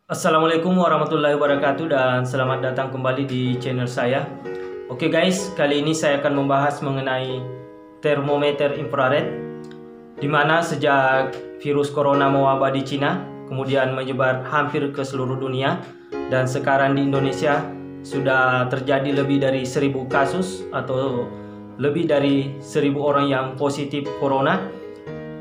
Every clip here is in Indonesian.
Assalamualaikum warahmatullahi wabarakatuh dan selamat datang kembali di channel saya. Oke guys, kali ini saya akan membahas mengenai termometer infrared, di mana sejak virus corona mewabah di Cina, kemudian menyebar hampir ke seluruh dunia, dan sekarang di Indonesia sudah terjadi lebih dari 1000 kasus atau lebih dari 1000 orang yang positif corona.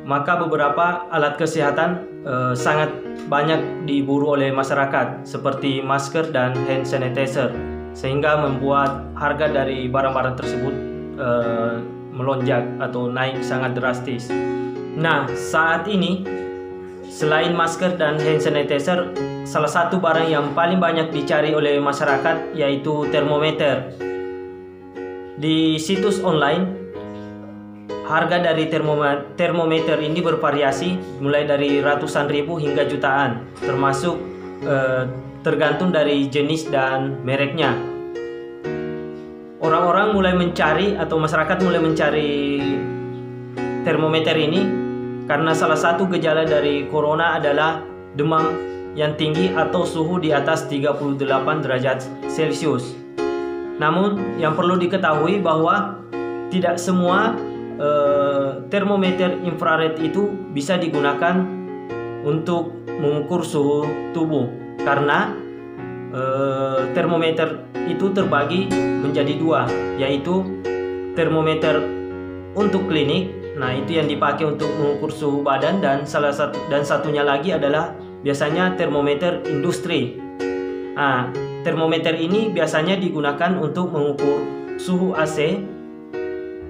Maka beberapa alat kesehatan sangat banyak diburu oleh masyarakat seperti masker dan hand sanitizer, sehingga membuat harga dari barang-barang tersebut melonjak atau naik sangat drastis. Nah, saat ini selain masker dan hand sanitizer, salah satu barang yang paling banyak dicari oleh masyarakat yaitu termometer. Di situs online, harga dari termometer ini bervariasi mulai dari ratusan ribu hingga jutaan, termasuk tergantung dari jenis dan mereknya. Orang-orang mulai mencari atau masyarakat mulai mencari termometer ini karena salah satu gejala dari corona adalah demam yang tinggi atau suhu di atas 38 derajat Celcius. Namun yang perlu diketahui bahwa tidak semua termometer infrared itu bisa digunakan untuk mengukur suhu tubuh, karena termometer itu terbagi menjadi dua, yaitu termometer untuk klinik, nah itu yang dipakai untuk mengukur suhu badan, dan satunya lagi adalah biasanya termometer industri. Nah, termometer ini biasanya digunakan untuk mengukur suhu AC,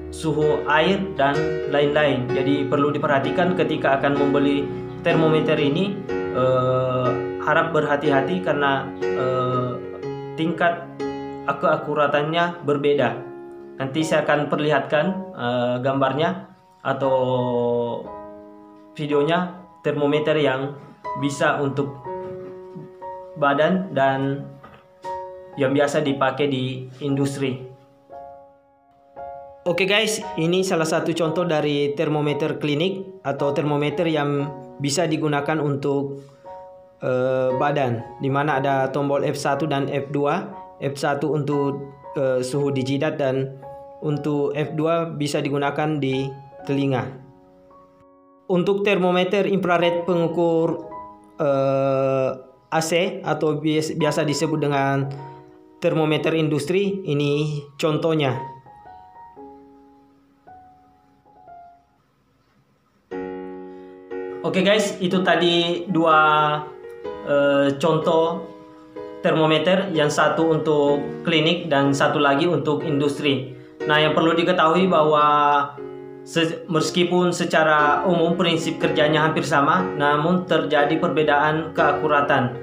suhu air, dan lain-lain. Jadi perlu diperhatikan ketika akan membeli termometer ini, harap berhati-hati karena tingkat keakuratannya berbeda. Nanti saya akan perlihatkan gambarnya atau videonya termometer yang bisa untuk badan dan yang biasa dipakai di industri. Oke guys, ini salah satu contoh dari termometer klinik atau termometer yang bisa digunakan untuk badan, dimana ada tombol F1 dan F2. F1 untuk suhu di jidat, dan untuk F2 bisa digunakan di telinga. Untuk termometer infrared pengukur AC atau biasa disebut dengan termometer industri, ini contohnya. Oke guys, itu tadi dua contoh termometer, yang satu untuk klinik dan satu lagi untuk industri. Nah, yang perlu diketahui bahwa meskipun secara umum prinsip kerjanya hampir sama, namun terjadi perbedaan keakuratan.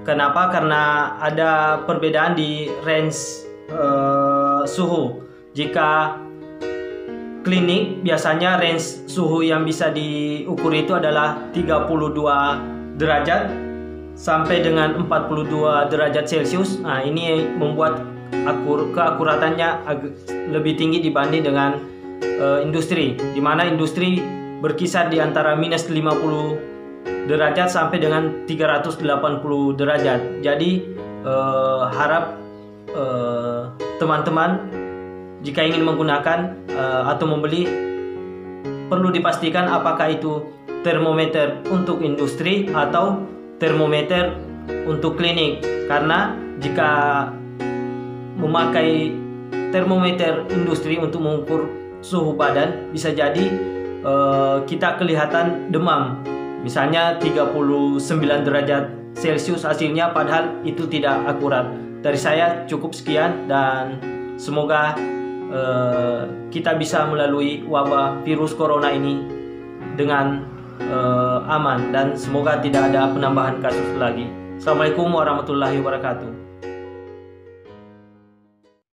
Kenapa? Karena ada perbedaan di range suhu. Jika klinik biasanya range suhu yang bisa diukur itu adalah 32 derajat sampai dengan 42 derajat Celcius. Nah, ini membuat keakuratannya lebih tinggi dibanding dengan industri, di mana industri berkisar di antara minus 50 derajat sampai dengan 380 derajat. Jadi harap teman-teman jika ingin menggunakan atau membeli, perlu dipastikan apakah itu termometer untuk industri atau termometer untuk klinik. Karena jika memakai termometer industri untuk mengukur suhu badan, bisa jadi kita kelihatan demam, misalnya 39 derajat Celcius hasilnya, padahal itu tidak akurat. Dari saya cukup sekian, dan semoga kita bisa melalui wabah virus corona ini dengan aman, dan semoga tidak ada penambahan kasus lagi. Assalamualaikum warahmatullahi wabarakatuh.